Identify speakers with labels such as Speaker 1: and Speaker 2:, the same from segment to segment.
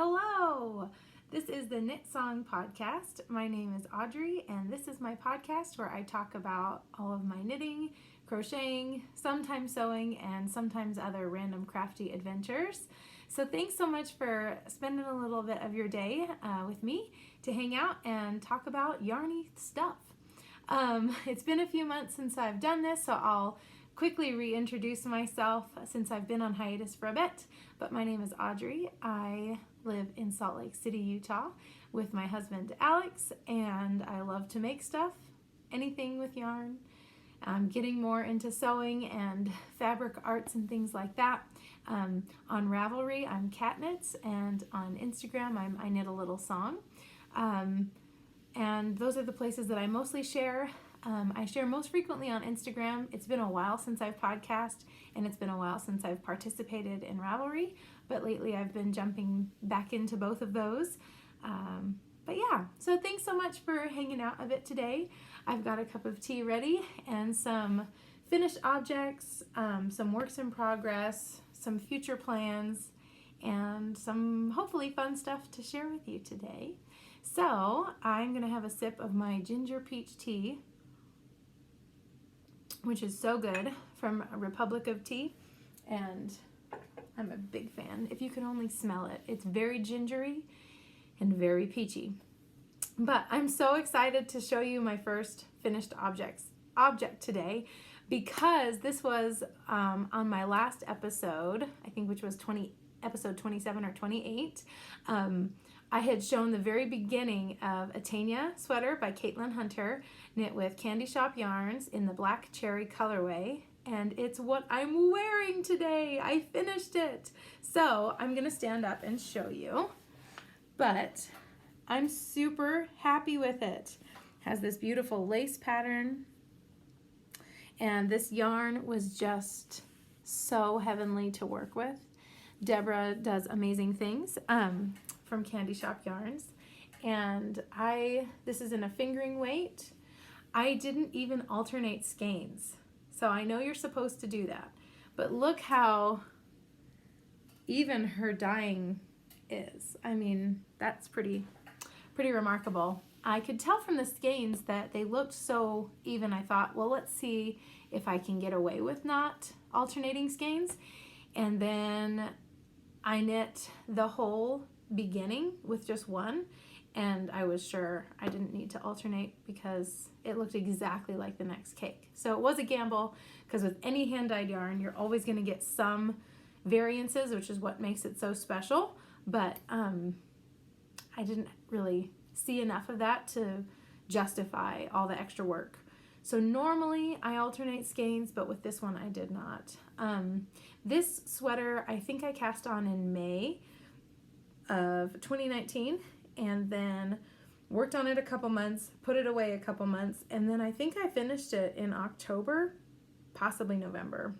Speaker 1: Hello! This is the Knit Song Podcast. My name is Audrey, and this is my podcast where I talk about all of my knitting, crocheting, sometimes sewing, and sometimes other random crafty adventures. So thanks so much for spending a little bit of your day with me to hang out and talk about yarny stuff. It's been a few months since I've done this, so I'll quickly reintroduce myself since I've been on hiatus for a bit. But my name is Audrey. I live in Salt Lake City, Utah with my husband Alex, and I love to make stuff, anything with yarn. I'm getting more into sewing and fabric arts and things like that. On Ravelry, I'm Cat Knits, and on Instagram, I Knit a Little Song. And those are the places that I mostly share. I share most frequently on Instagram. It's been a while since I've podcast, and it's been a while since I've participated in Ravelry, but lately I've been jumping back into both of those. But yeah, so thanks so much for hanging out a bit today. I've got a cup of tea ready and some finished objects, some works in progress, some future plans, and some hopefully fun stuff to share with you today. So I'm going to have a sip of my ginger peach tea, which is so good, from Republic of Tea, and I'm a big fan. If you can only smell it, it's very gingery and very peachy. But I'm so excited to show you my first finished object today, because this was on my last episode, I think, which was episode 27 or 28. I had shown the very beginning of a Tegna sweater by Caitlin Hunter, knit with Candy Shop yarns in the black cherry colorway, and it's what I'm wearing today. I finished it. So I'm gonna stand up and show you, but I'm super happy with it. It has this beautiful lace pattern, and this yarn was just so heavenly to work with. Deborah does amazing things from Candy Shop Yarns, and this is in a fingering weight. I didn't even alternate skeins, so I know you're supposed to do that, but look how even her dyeing is. I mean, that's pretty remarkable. I could tell from the skeins that they looked so even. I thought, well, let's see if I can get away with not alternating skeins. And then I knit the whole beginning with just one, and I was sure I didn't need to alternate because it looked exactly like the next cake. So it was a gamble, because with any hand-dyed yarn, you're always going to get some variances, which is what makes it so special. But I didn't really see enough of that to justify all the extra work. So normally I alternate skeins, but with this one I did not. This sweater I think I cast on in May of 2019, and then worked on it a couple months, put it away a couple months, and then I think I finished it in October, possibly November,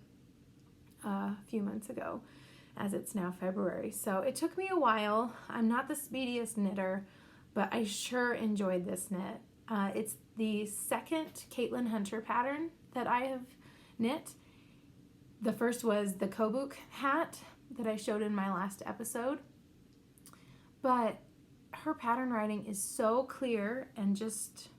Speaker 1: a few months ago, as it's now February. So it took me a while. I'm not the speediest knitter, but I sure enjoyed this knit. It's the second Caitlin Hunter pattern that I have knit. The first was the Kobuk hat that I showed in my last episode. But her pattern writing is so clear and just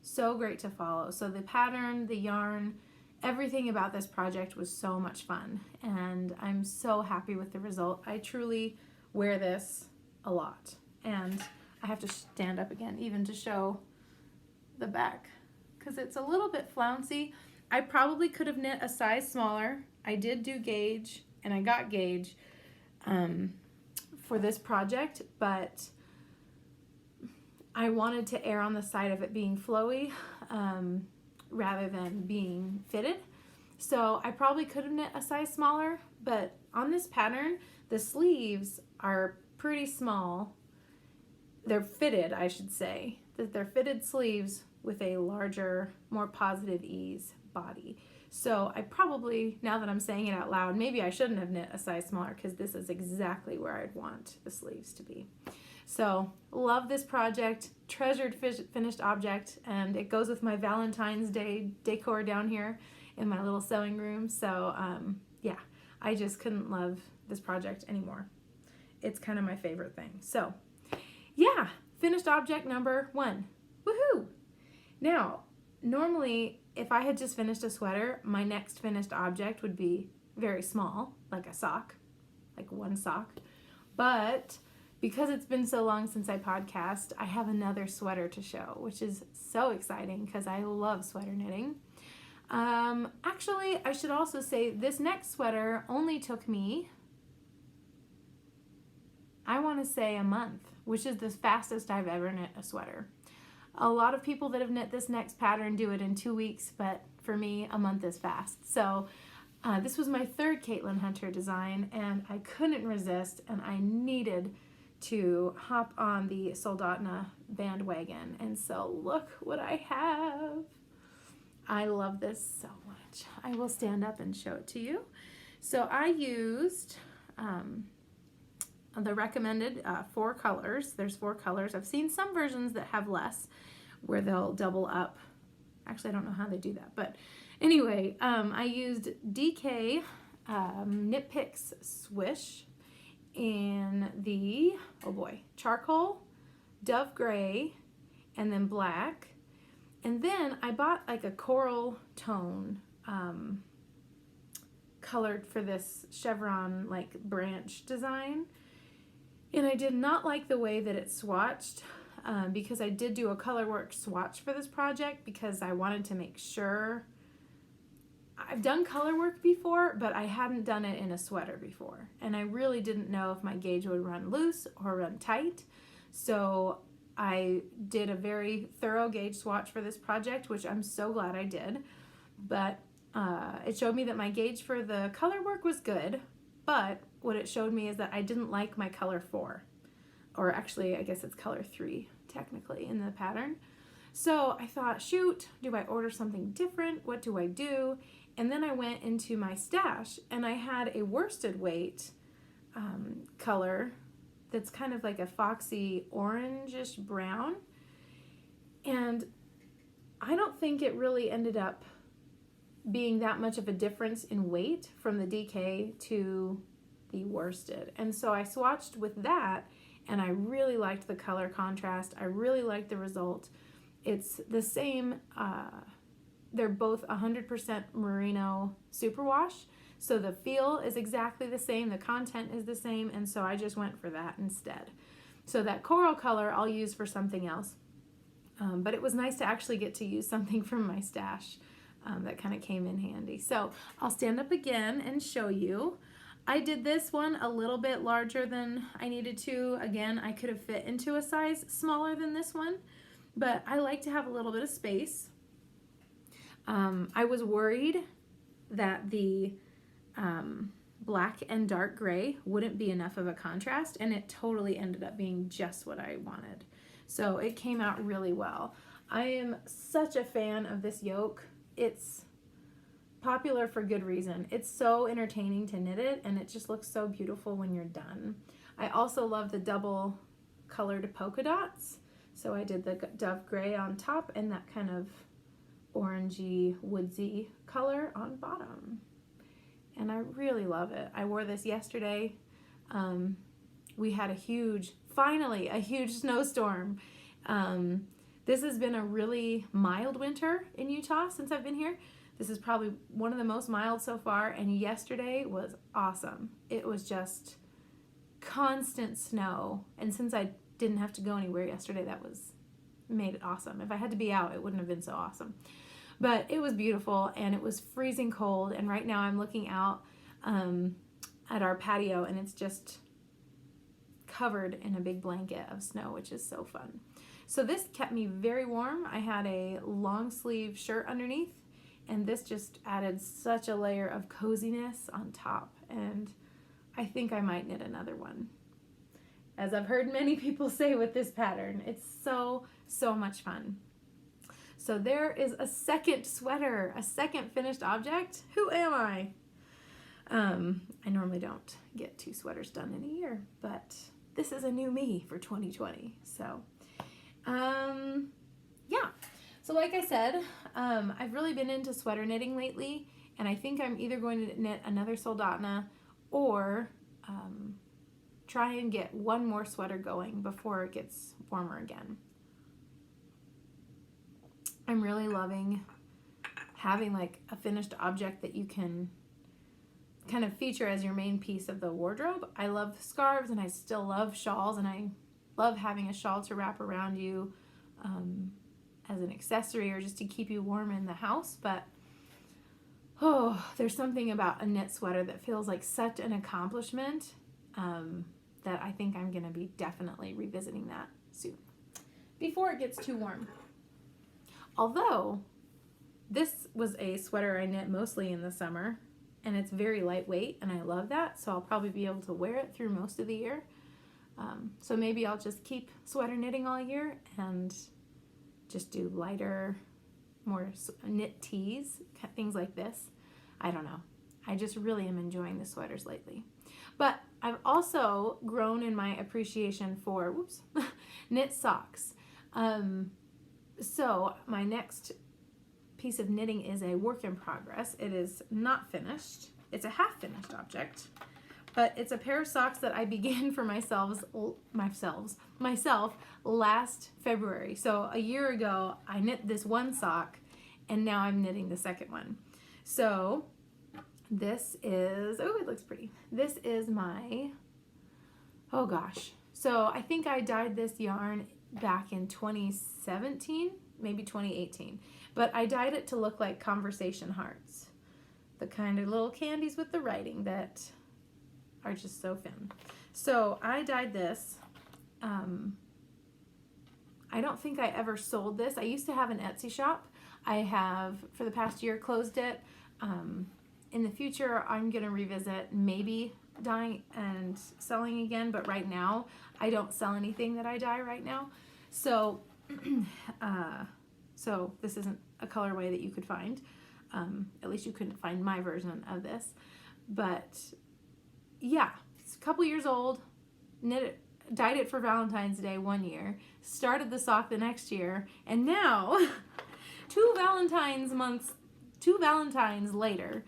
Speaker 1: so great to follow. So the pattern, the yarn, everything about this project was so much fun, and I'm so happy with the result. I truly wear this a lot, and I have to stand up again even to show the back because it's a little bit flouncy. I probably could have knit a size smaller. I did do gauge, and I got gauge for this project, but I wanted to err on the side of it being flowy rather than being fitted. So I probably could have knit a size smaller, but on this pattern, the sleeves are pretty small. They're fitted, I should say. They're fitted sleeves with a larger, more positive ease body. So I probably, now that I'm saying it out loud, maybe I shouldn't have knit a size smaller, because this is exactly where I'd want the sleeves to be. So love this project, treasured finished object, and it goes with my Valentine's Day decor down here in my little sewing room. So yeah, I just couldn't love this project anymore. it's kind of my favorite thing. So yeah, finished object number 1. Woohoo! Now, normally if I had just finished a sweater, my next finished object would be very small, like a sock, like one sock. But because it's been so long since I podcast, I have another sweater to show, which is so exciting because I love sweater knitting. Actually, I should also say this next sweater only took me, I want to say, a month, which is the fastest I've ever knit a sweater. A lot of people that have knit this next pattern do it in 2 weeks, but for me, a month is fast. So this was my third Caitlin Hunter design, and I couldn't resist, and I needed to hop on the Soldotna bandwagon. And so look what I have. I love this so much. I will stand up and show it to you. So I used the recommended 4 colors. There's 4 colors. I've seen some versions that have less, where they'll double up. Actually, I don't know how they do that, but anyway, I used DK Knit Picks Swish in the, oh boy, charcoal, dove gray, and then black. And then I bought like a coral tone colored for this chevron like branch design. And I did not like the way that it swatched because I did do a color work swatch for this project because I wanted to make sure. I've done color work before, but I hadn't done it in a sweater before. And I really didn't know if my gauge would run loose or run tight. So I did a very thorough gauge swatch for this project, which I'm so glad I did. But it showed me that my gauge for the color work was good, but what it showed me is that I didn't like my color 4. Or actually, I guess it's color 3, technically, in the pattern. So I thought, shoot, do I order something different? What do I do? And then I went into my stash, and I had a worsted weight color that's kind of like a foxy orangish brown. And I don't think it really ended up being that much of a difference in weight from the DK to the worsted. And so I swatched with that, and I really liked the color contrast. I really liked the result. It's the same, they're both 100% merino superwash, so the feel is exactly the same, the content is the same, and so I just went for that instead. So that coral color I'll use for something else, but it was nice to actually get to use something from my stash that kind of came in handy. So I'll stand up again and show you. I did this one a little bit larger than I needed to. Again, I could have fit into a size smaller than this one, but I like to have a little bit of space. I was worried that the black and dark gray wouldn't be enough of a contrast, and it totally ended up being just what I wanted. So it came out really well. I am such a fan of this yoke. It's popular for good reason. It's so entertaining to knit it, and it just looks so beautiful when you're done. I also love the double colored polka dots. So I did the dove gray on top and that kind of orangey, woodsy color on bottom. And I really love it. I wore this yesterday. We had finally a huge snowstorm. This has been a really mild winter in Utah since I've been here. This is probably one of the most mild so far, and yesterday was awesome. It was just constant snow, and since I didn't have to go anywhere yesterday, that made it awesome. If I had to be out, it wouldn't have been so awesome. But it was beautiful, and it was freezing cold, and right now I'm looking out at our patio, and it's just covered in a big blanket of snow, which is so fun. So this kept me very warm. I had a long sleeve shirt underneath, and this just added such a layer of coziness on top, and I think I might knit another one. As I've heard many people say with this pattern, it's so much fun. So there is a second sweater, a second finished object. Who am I? I normally don't get 2 sweaters done in a year, but this is a new me for 2020. So, yeah. So like I said, I've really been into sweater knitting lately, and I think I'm either going to knit another Soldotna or try and get one more sweater going before it gets warmer again. I'm really loving having like a finished object that you can kind of feature as your main piece of the wardrobe. I love scarves and I still love shawls, and I love having a shawl to wrap around you as an accessory or just to keep you warm in the house. But there's something about a knit sweater that feels like such an accomplishment that I think I'm going to be definitely revisiting that soon before it gets too warm. Although this was a sweater I knit mostly in the summer, and it's very lightweight, and I love that, so I'll probably be able to wear it through most of the year. So maybe I'll just keep sweater knitting all year and just do lighter, more knit tees, things like this. I don't know. I just really am enjoying the sweaters lately. But I've also grown in my appreciation for, knit socks. So my next piece of knitting is a work in progress. It is not finished. It's a half finished object, but it's a pair of socks that I began for myself last February. So a year ago, I knit this one sock, and now I'm knitting the second one. So this is, it looks pretty. This is my, so I think I dyed this yarn back in 2017, maybe 2018. But I dyed it to look like conversation hearts. The kind of little candies with the writing that are just so fun. So I dyed this. I don't think I ever sold this. I used to have an Etsy shop. I have, for the past year, closed it. In the future, I'm going to revisit maybe dyeing and selling again. But right now, I don't sell anything that I dye right now. So, so this isn't a colorway that you could find. At least you couldn't find my version of this. But yeah, it's a couple years old. Knit it, dyed it for Valentine's Day one year. Started the sock the next year. And now, 2 Valentine's later,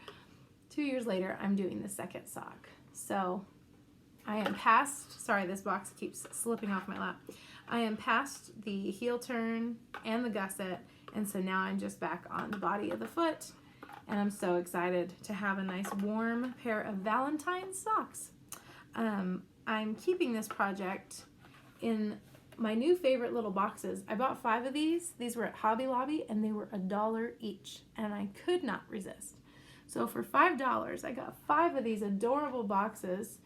Speaker 1: 2 years later, I'm doing the second sock. So I am past, sorry, this box keeps slipping off my lap. I am past the heel turn and the gusset, and so now I'm just back on the body of the foot, and I'm so excited to have a nice warm pair of Valentine socks. I'm keeping this project in my new favorite little boxes. I bought 5 of these. These were at Hobby Lobby, and they were $1 each, and I could not resist. So for $5, I got 5 of these adorable boxes,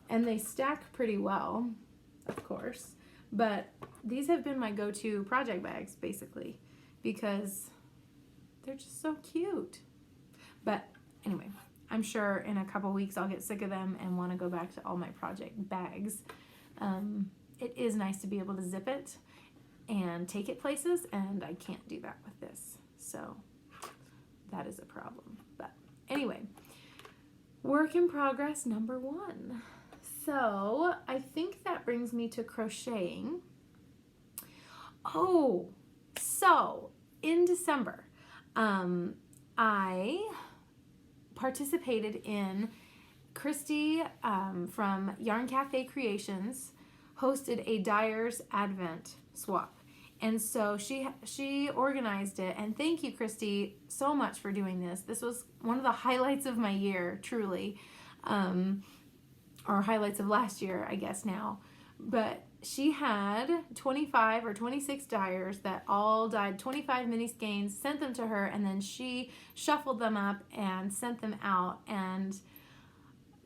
Speaker 1: and they stack pretty well, of course. But these have been my go-to project bags, basically, because they're just so cute. But anyway, I'm sure in a couple weeks I'll get sick of them and want to go back to all my project bags. It is nice to be able to zip it and take it places, and I can't do that with this. So that is a problem. But anyway, work in progress number 1. So I think that brings me to crocheting. So in December, I participated in Christy from Yarn Cafe Creations hosted a Dyer's Advent swap. And so she organized it, and thank you, Christy, so much for doing this. This was one of the highlights of my year, truly. Or highlights of last year, I guess now. But she had 25 or 26 dyers that all dyed 25 mini skeins, sent them to her, and then she shuffled them up and sent them out. And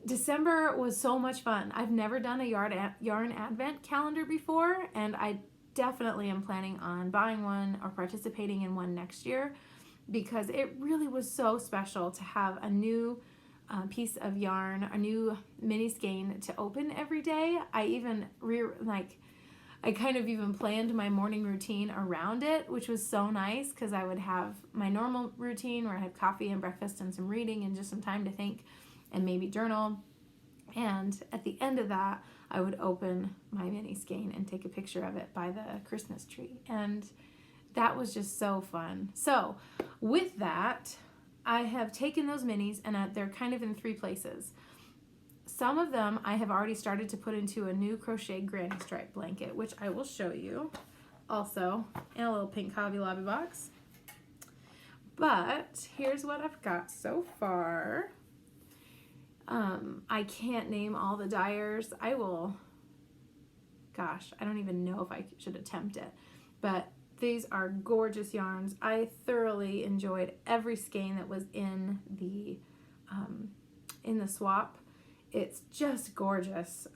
Speaker 1: December was so much fun. I've never done a yarn advent calendar before, and I definitely am planning on buying one or participating in one next year, because it really was so special to have a new piece of yarn, a new mini skein to open every day. I even I kind of even planned my morning routine around it, which was so nice, because I would have my normal routine where I had coffee and breakfast and some reading and just some time to think and maybe journal. And at the end of that, I would open my mini skein and take a picture of it by the Christmas tree. And that was just so fun. So with that, I have taken those minis, and they're kind of in 3 places. some of them I have already started to put into a new crochet granny stripe blanket, which I will show you also in a little pink Hobby Lobby box. But here's what I've got so far. I can't name all the dyers. I will, gosh, I don't even know if I should attempt it, but these are gorgeous yarns. I thoroughly enjoyed every skein that was in the swap. It's just gorgeous.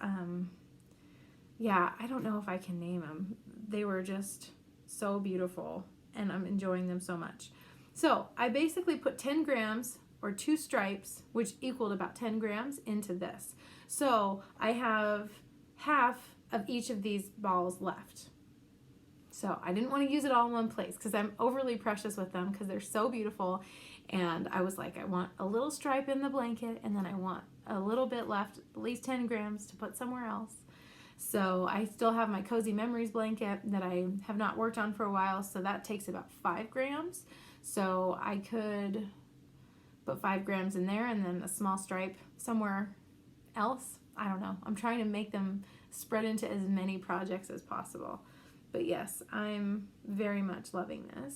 Speaker 1: Yeah, I don't know if I can name them. They were just so beautiful, and I'm enjoying them so much. So I basically put 10 grams or 2 stripes, which equaled about 10 grams, into this. So I have half of each of these balls left. So I didn't want to use it all in one place because I'm overly precious with them because they're so beautiful. And I was like, I want a little stripe in the blanket, and then I want a little bit left, at least 10 grams to put somewhere else. So I still have my Cozy Memories blanket that I have not worked on for a while, so that takes about 5 grams. So I could put 5 grams in there and then a small stripe somewhere else. I don't know. I'm trying to make them spread into as many projects as possible. But yes, I'm very much loving this.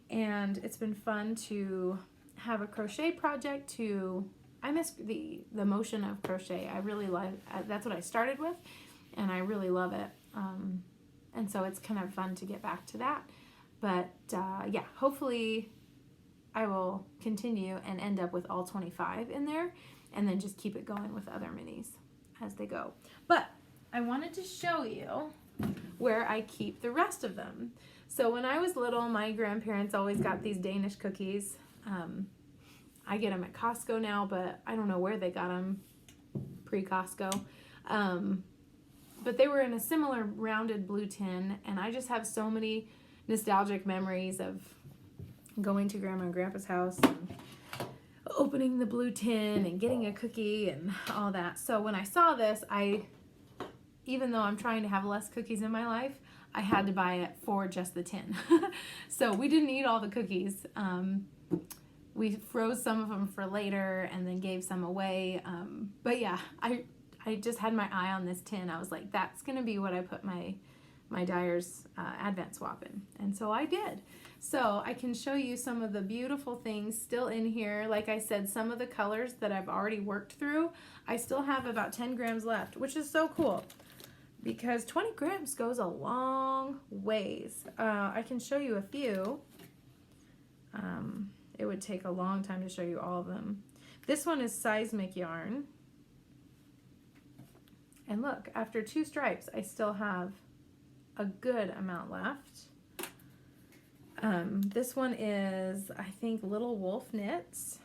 Speaker 1: And it's been fun to have a crochet project I miss the motion of crochet. I really like, that's what I started with, and I really love it. And so it's kind of fun to get back to that. But yeah, hopefully I will continue and end up with all 25 in there, and then just keep it going with other minis as they go. But I wanted to show you where I keep the rest of them. So when I was little, my grandparents always got these Danish cookies. I get them at Costco now, but I don't know where they got them pre-Costco. But they were in a similar rounded blue tin, and I just have so many nostalgic memories of going to Grandma and Grandpa's house and opening the blue tin and getting a cookie and all that. So when I saw this, even though I'm trying to have less cookies in my life, I had to buy it for just the tin. So we didn't eat all the cookies. We froze some of them for later and then gave some away. But yeah, I just had my eye on this tin. I was like, that's going to be what I put my dyer's advent swap in. And so I did. So I can show you some of the beautiful things still in here. Like I said, some of the colors that I've already worked through, I still have about 10 grams left, which is so cool because 20 grams goes a long ways. I can show you a few. It would take a long time to show you all of them. This one is seismic yarn. And look, after 2 stripes, I still have a good amount left. This one is, I think, Little Wolf Knits.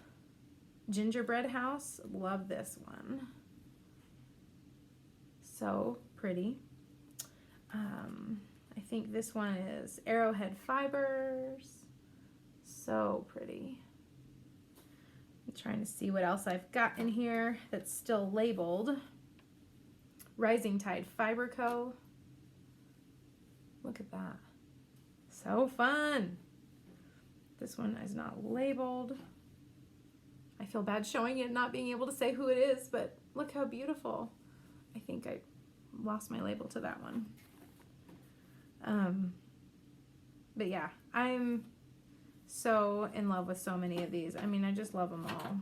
Speaker 1: Gingerbread House. Love this one. So pretty. I think this one is Arrowhead Fibers. So pretty. I'm trying to see what else I've got in here that's still labeled. Rising Tide Fiber Co. Look at that. So fun. This one is not labeled. I feel bad showing it and not being able to say who it is, but look how beautiful. I think I lost my label to that one. But yeah, I'm so in love with so many of these. I mean, I just love them all.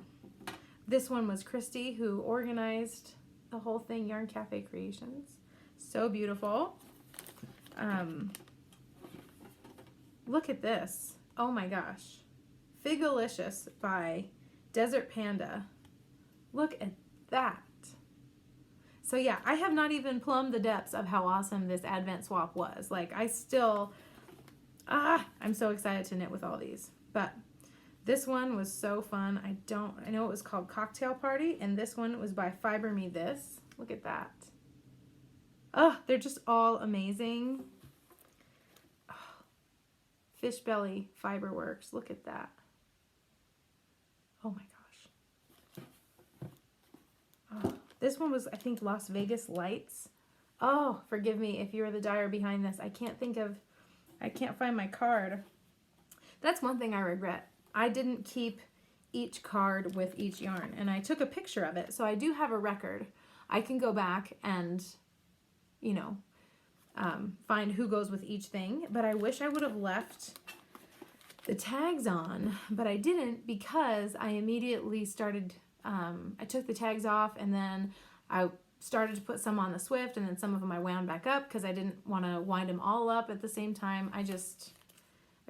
Speaker 1: This one was Christy, who organized the whole thing, Yarn Cafe Creations. So beautiful. Look at this. Oh my gosh. Figalicious by Desert Panda. Look at that. So yeah, I have not even plumbed the depths of how awesome this Advent swap was. Like, I still, I'm so excited to knit with all these. But this one was so fun. I know it was called Cocktail Party, and this one was by Fiber Me This. Look at that. Oh, they're just all amazing. Oh, Fish Belly Fiber Works. Look at that. Oh my gosh. Oh, this one was, I think, Las Vegas Lights. Oh, forgive me if you're the dyer behind this. I can't find my card. That's one thing I regret. I didn't keep each card with each yarn, and I took a picture of it, so I do have a record. I can go back and, you know, find who goes with each thing, but I wish I would have left the tags on, but I didn't, because I immediately started, I took the tags off, and then I started to put some on the Swift, and then some of them I wound back up because I didn't want to wind them all up at the same time. I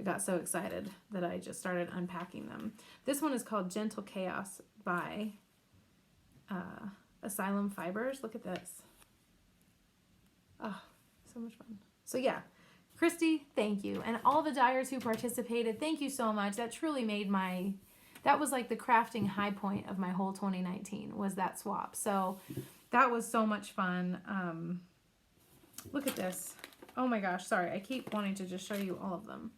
Speaker 1: got so excited that I just started unpacking them. This one is called Gentle Chaos by Asylum Fibers. Look at this. Oh, so much fun. So yeah, Christy, thank you. And all the dyers who participated, thank you so much. That truly made that was like the crafting high point of my whole 2019, was that swap. So that was so much fun. Look at this. Oh my gosh, sorry. I keep wanting to just show you all of them.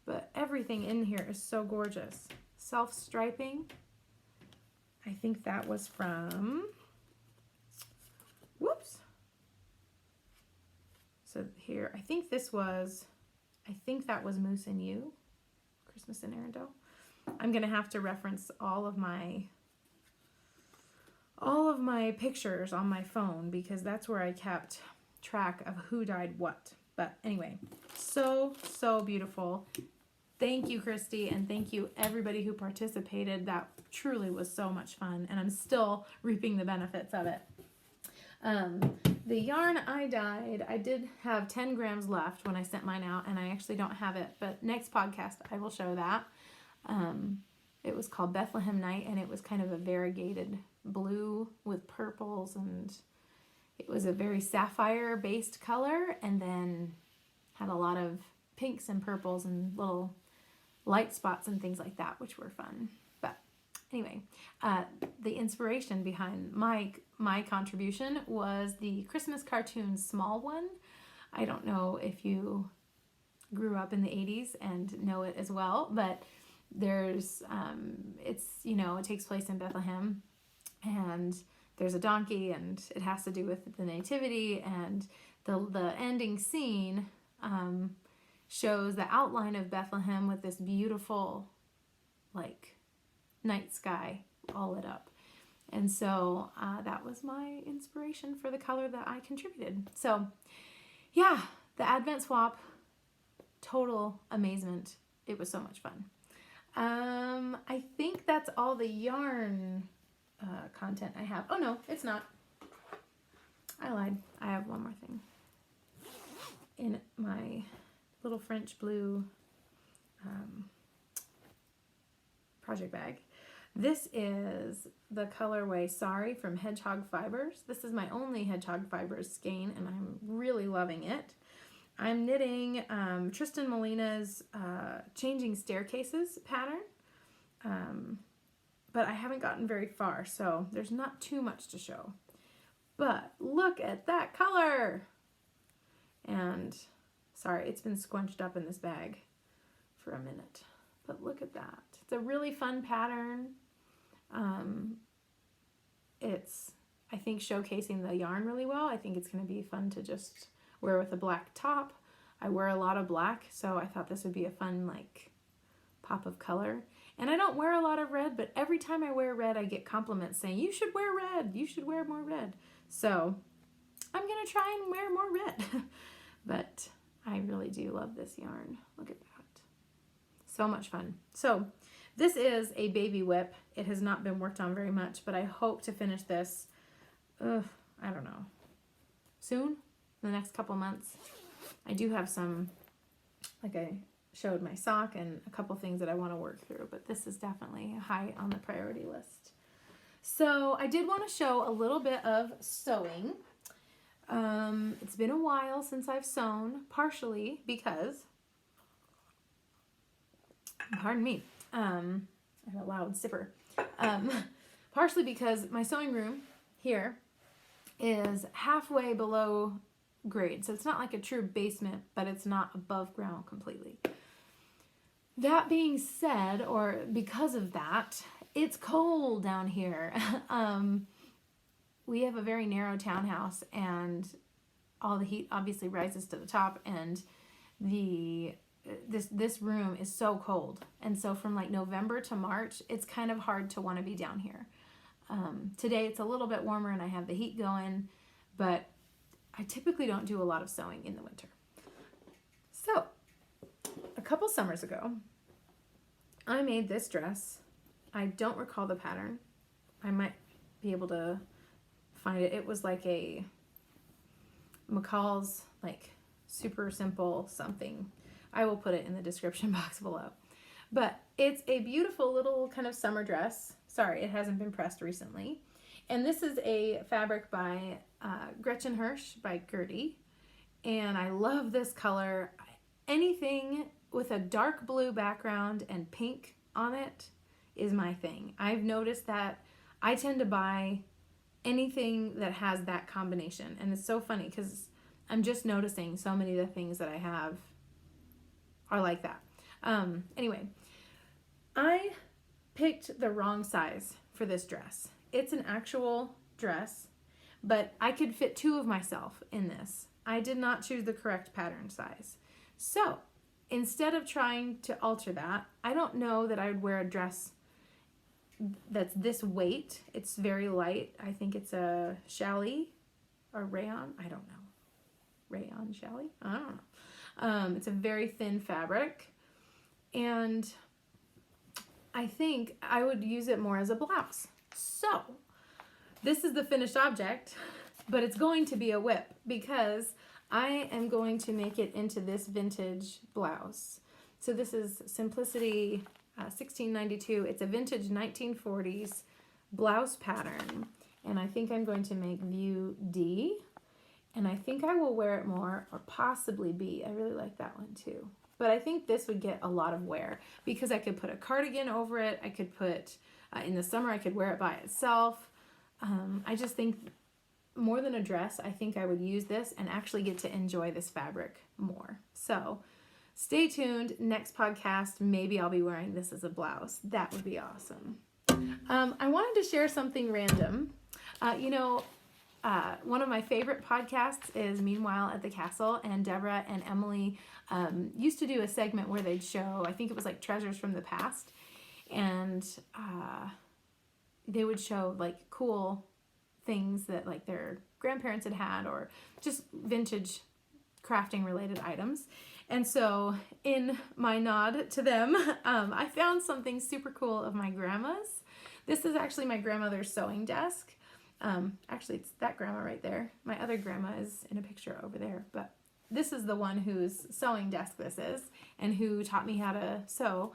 Speaker 1: But everything in here is so gorgeous. Self-striping. I think that was from, whoops. So here, I think that was Moose and You, Christmas in Arundel. I'm gonna have to reference all of my pictures on my phone, because that's where I kept track of who dyed what. But anyway, so beautiful. Thank you, Christy, and thank you everybody who participated. That truly was so much fun, and I'm still reaping the benefits of it. The yarn I dyed, I did have 10 grams left when I sent mine out, and I actually don't have it, but next podcast I will show that. It was called Bethlehem Night, and it was kind of a variegated blue with purples, and it was a very sapphire based color, and then had a lot of pinks and purples and little light spots and things like that, which were fun. But anyway, the inspiration behind my contribution was the Christmas cartoon Small One. I don't know if you grew up in the 80s and know it as well, but there's it takes place in Bethlehem, and there's a donkey, and it has to do with the nativity, and the ending scene shows the outline of Bethlehem with this beautiful, like, night sky all lit up. And so that was my inspiration for the color that I contributed. So yeah, the Advent swap, total amazement. It was so much fun. I think that's all the yarn content I have. Oh no, it's not. I lied. I have one more thing in my little French blue project bag. This is the colorway Sorry from Hedgehog Fibers. This is my only Hedgehog Fibers skein, and I'm really loving it. I'm knitting Tristan Molina's Changing Staircases pattern, but I haven't gotten very far, so there's not too much to show. But look at that color! And sorry, it's been scrunched up in this bag for a minute, but look at that. It's a really fun pattern. It's, I think, showcasing the yarn really well. I think it's going to be fun to just wear with a black top. I wear a lot of black, so I thought this would be a fun, like, pop of color. And I don't wear a lot of red, but every time I wear red, I get compliments saying, you should wear red, you should wear more red. So I'm going to try and wear more red. But I really do love this yarn. Look at that. So much fun. So this is a baby whip. It has not been worked on very much, but I hope to finish this, I don't know, soon, in the next couple months. I do have some, like I showed, my sock and a couple things that I want to work through, but this is definitely high on the priority list. So I did want to show a little bit of sewing. It's been a while since I've sewn, partially because, pardon me, I have a loud sipper. Partially because my sewing room here is halfway below grade. So it's not like a true basement, but it's not above ground completely. That being said, or because of that, it's cold down here. We have a very narrow townhouse, and all the heat obviously rises to the top, and the this room is so cold. And so from like November to March, it's kind of hard to want to be down here. Today it's a little bit warmer and I have the heat going, but I typically don't do a lot of sewing in the winter. So a couple summers ago, I made this dress. I don't recall the pattern. I might be able to find it. It was like a McCall's, like super simple something. I will put it in the description box below. But it's a beautiful little kind of summer dress. Sorry, it hasn't been pressed recently. And this is a fabric by Gretchen Hirsch by Gertie. And I love this color. Anything with a dark blue background and pink on it is my thing. I've noticed that I tend to buy anything that has that combination. And it's so funny because I'm just noticing so many of the things that I have are like that. Anyway, I picked the wrong size for this dress. It's an actual dress, but I could fit two of myself in this. I did not choose the correct pattern size. So instead of trying to alter that, I don't know that I would wear a dress that's this weight. It's very light. I think it's a challis or rayon. I don't know. Rayon challis? I don't know. It's a very thin fabric. And I think I would use it more as a blouse. So this is the finished object, but it's going to be a whip because I am going to make it into this vintage blouse. So this is Simplicity 1692. It's a vintage 1940s blouse pattern. And I think I'm going to make view D. And I think I will wear it more, or possibly B. I really like that one too. But I think this would get a lot of wear because I could put a cardigan over it. I could put, in the summer, I could wear it by itself. I just think more than a dress, I think I would use this and actually get to enjoy this fabric more. So stay tuned. Next podcast, maybe I'll be wearing this as a blouse. That would be awesome. I wanted to share something random. One of my favorite podcasts is Meanwhile at the Castle, and Deborah and Emily used to do a segment where they'd show, I think it was like treasures from the past, and they would show like cool things that like their grandparents had or just vintage crafting related items. And so in my nod to them, I found something super cool of my grandma's. This is actually my grandmother's sewing desk. Actually, it's that grandma right there. My other grandma is in a picture over there, but this is the one whose sewing desk this is and who taught me how to sew.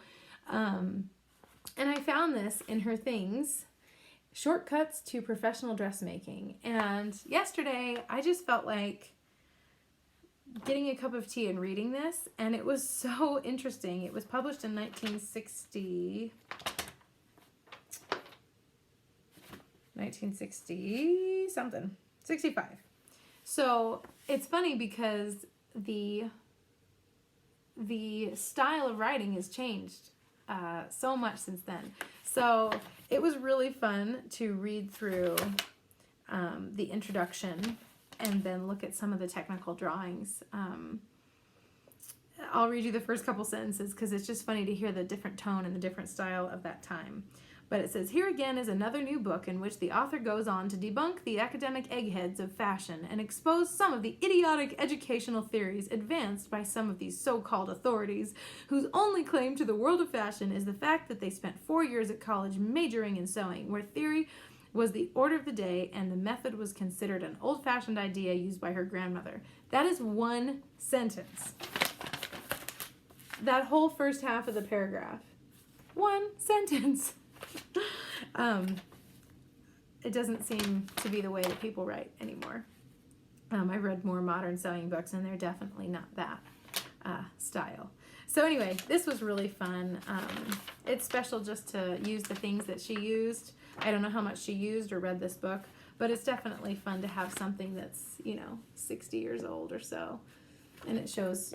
Speaker 1: And I found this in her things, Shortcuts to Professional Dressmaking. And yesterday, I just felt like getting a cup of tea and reading this, and it was so interesting. It was published in 1960 something, 65. So it's funny because the style of writing has changed so much since then. So it was really fun to read through the introduction and then look at some of the technical drawings. I'll read you the first couple sentences because it's just funny to hear the different tone and the different style of that time. But it says, here again is another new book in which the author goes on to debunk the academic eggheads of fashion and expose some of the idiotic educational theories advanced by some of these so-called authorities whose only claim to the world of fashion is the fact that they spent 4 years at college majoring in sewing, where theory was the order of the day and the method was considered an old-fashioned idea used by her grandmother. That is one sentence. That whole first half of the paragraph. One sentence. It doesn't seem to be the way that people write anymore. I've read more modern sewing books and they're definitely not that style. So anyway, this was really fun. It's special just to use the things that she used. I don't know how much she used or read this book, but it's definitely fun to have something that's, 60 years old or so. And it shows,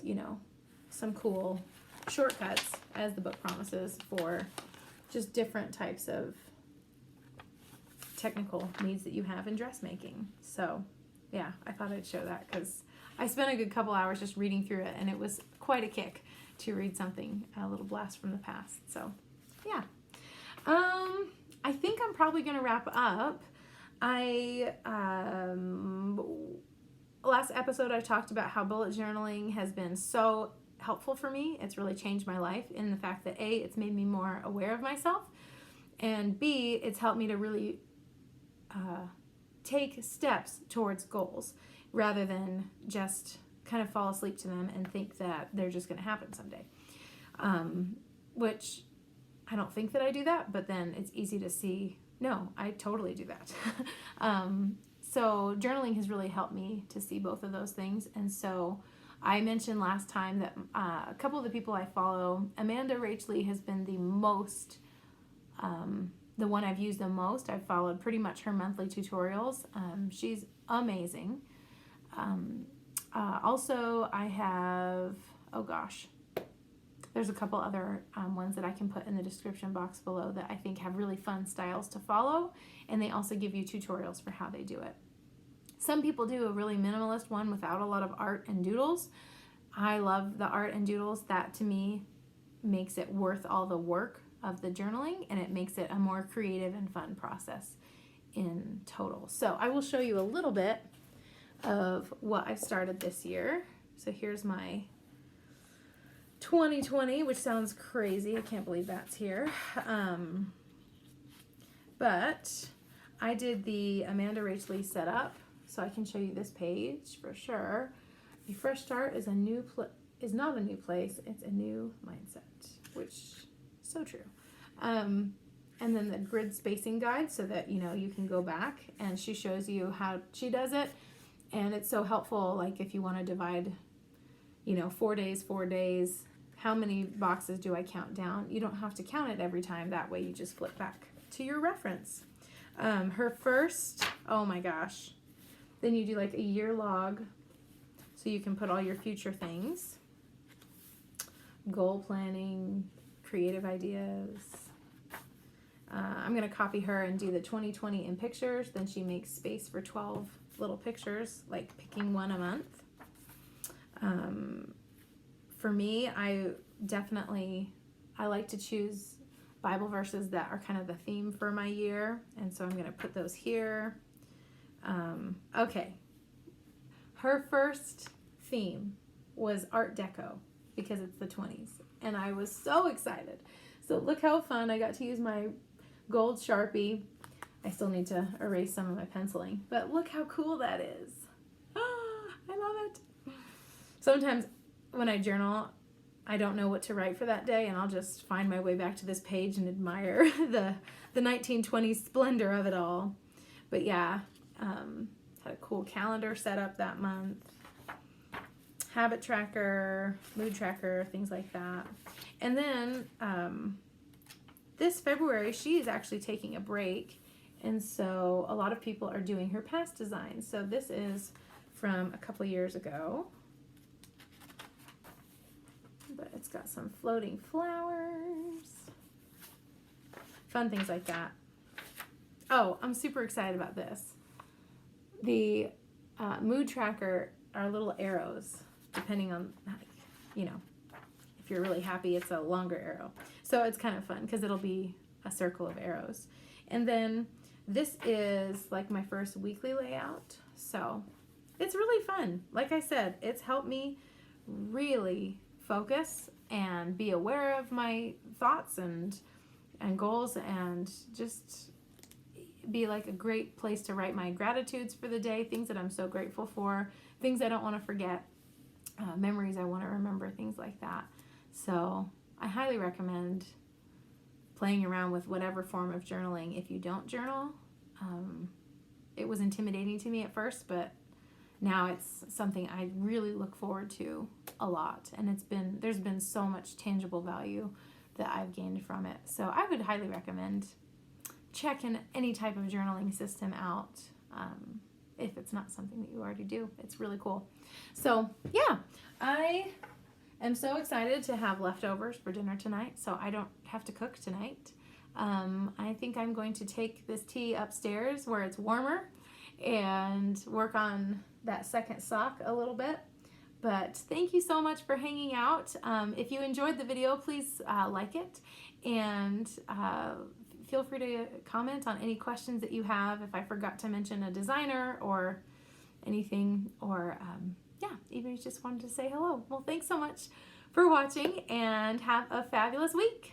Speaker 1: some cool shortcuts, as the book promises, for just different types of technical needs that you have in dressmaking. So yeah, I thought I'd show that because I spent a good couple hours just reading through it and it was quite a kick to read something, a little blast from the past. So yeah. I think I'm probably going to wrap up. Last episode I talked about how bullet journaling has been so helpful for me. It's really changed my life in the fact that A, it's made me more aware of myself, and B, it's helped me to really take steps towards goals rather than just kind of fall asleep to them and think that they're just going to happen someday. Which I don't think that I do that, but then it's easy to see, no, I totally do that. So journaling has really helped me to see both of those things. And so I mentioned last time that a couple of the people I follow, Amanda Rachley has been the most, the one I've used the most. I've followed pretty much her monthly tutorials. She's amazing. Also, I have, oh gosh, there's a couple other ones that I can put in the description box below that I think have really fun styles to follow, and they also give you tutorials for how they do it. Some people do a really minimalist one without a lot of art and doodles. I love the art and doodles. That to me makes it worth all the work of the journaling, and it makes it a more creative and fun process in total. So I will show you a little bit of what I've started this year. So here's my 2020, which sounds crazy. I can't believe that's here. But I did the Amanda Rachley setup, so I can show you this page for sure. A fresh start is not a new place, it's a new mindset, which is so true. And then the grid spacing guide so that you can go back, and she shows you how she does it, and it's so helpful. Like if you want to divide 4 days, how many boxes do I count down? You don't have to count it every time. That way you just flip back to your reference. Her first, oh my gosh, then you do like a year log so you can put all your future things, goal planning, creative ideas. I'm going to copy her and do the 2020 in pictures. Then she makes space for 12 little pictures, like picking one a month. For me, I like to choose Bible verses that are kind of the theme for my year, and so I'm going to put those here. Okay. Her first theme was Art Deco because it's the 20s, and I was so excited. So look how fun. I got to use my gold Sharpie. I still need to erase some of my penciling, but look how cool that is. I love it. Sometimes when I journal, I don't know what to write for that day, and I'll just find my way back to this page and admire the 1920s splendor of it all. But yeah, had a cool calendar set up that month, habit tracker, mood tracker, things like that. And then this February, she is actually taking a break, and so a lot of people are doing her past designs. So this is from a couple years ago. But it's got some floating flowers, fun things like that. Oh, I'm super excited about this. The mood tracker are little arrows, depending on, if you're really happy, it's a longer arrow. So it's kind of fun because it'll be a circle of arrows. And then this is like my first weekly layout. So it's really fun. Like I said, it's helped me really focus and be aware of my thoughts and goals, and just be like a great place to write my gratitudes for the day, things that I'm so grateful for, things I don't want to forget, memories I want to remember, things like that. So I highly recommend playing around with whatever form of journaling. If you don't journal, it was intimidating to me at first, but now it's something I really look forward to a lot, and there's been so much tangible value that I've gained from it. So I would highly recommend checking any type of journaling system out if it's not something that you already do. It's really cool. So yeah, I am so excited to have leftovers for dinner tonight, so I don't have to cook tonight. I think I'm going to take this tea upstairs where it's warmer and work on that second sock a little bit. But thank you so much for hanging out. If you enjoyed the video, please like it, and feel free to comment on any questions that you have. If I forgot to mention a designer or anything, or yeah, even if you just wanted to say hello. Well, thanks so much for watching, and have a fabulous week.